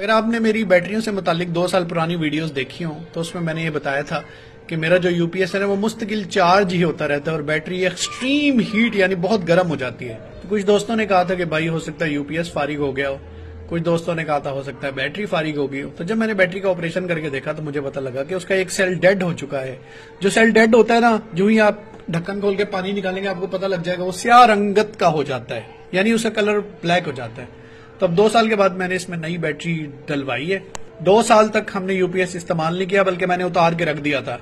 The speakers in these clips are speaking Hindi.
अगर आपने मेरी बैटरियों से मुतालिक 2 साल पुरानी वीडियोस देखी हो तो उसमें मैंने ये बताया था कि मेरा जो यूपीएस है ना वो मुस्तकिल चार्ज ही होता रहता है और बैटरी एक्सट्रीम हीट यानी बहुत गर्म हो जाती है। तो कुछ दोस्तों ने कहा था कि भाई हो सकता है यूपीएस फारिग हो गया हो, कुछ दोस्तों ने कहा था हो सकता है बैटरी फारिग हो गई हो। तो जब मैंने बैटरी का ऑपरेशन करके देखा तो मुझे पता लगा कि उसका एक सेल डेड हो चुका है। जो सेल डेड होता है ना, जो ही आप ढक्कन खोल के पानी निकालेंगे आपको पता लग जाएगा वो स्याह रंगत का हो जाता है, यानी उसका कलर ब्लैक हो जाता है। तो अब 2 साल के बाद मैंने इसमें नई बैटरी डलवाई है। 2 साल तक हमने यूपीएस इस्तेमाल नहीं किया, बल्कि मैंने उतार के रख दिया था।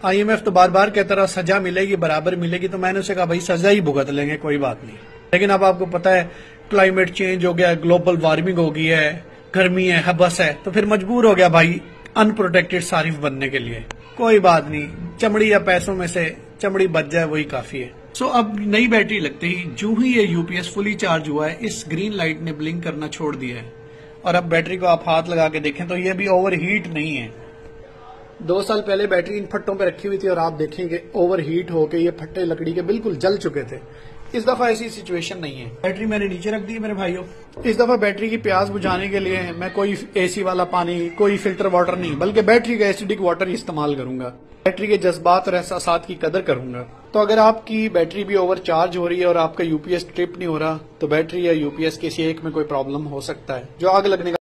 आईएमएफ तो बार बार कहता रहा सजा मिलेगी बराबर मिलेगी, तो मैंने उसे कहा भाई सजा ही भुगत लेंगे, कोई बात नहीं। लेकिन अब आपको पता है क्लाइमेट चेंज हो गया, ग्लोबल वार्मिंग हो गई है, गर्मी है, हबस है, तो फिर मजबूर हो गया भाई अनप्रोटेक्टेड सारिफ बनने के लिए। कोई बात नहीं, चमड़ी या पैसों में से चमड़ी बच जाए वही काफी है। सो अब नई बैटरी लगते ही जो ही ये यूपीएस फुली चार्ज हुआ है, इस ग्रीन लाइट ने ब्लिंक करना छोड़ दिया है और अब बैटरी को आप हाथ लगा के देखें तो ये भी ओवर हीट नहीं है। 2 साल पहले बैटरी इन फट्टों पे रखी हुई थी और आप देखेंगे ओवर हीट होके ये फट्टे लकड़ी के बिल्कुल जल चुके थे। इस दफा ऐसी सिचुएशन नहीं है। बैटरी मैंने नीचे रख दी है मेरे भाइयों। इस दफा बैटरी की प्यास बुझाने के लिए मैं कोई एसी वाला पानी, कोई फिल्टर वाटर नहीं, बल्कि बैटरी का एसिडिक वाटर ही इस्तेमाल करूंगा। बैटरी के जज्बात और एहसासात की कदर करूंगा। तो अगर आपकी बैटरी भी ओवर चार्ज हो रही है और आपका यूपीएस ट्रिप नहीं हो रहा, तो बैटरी या यूपीएस किसी एक में कोई प्रॉब्लम हो सकता है जो आग लगने का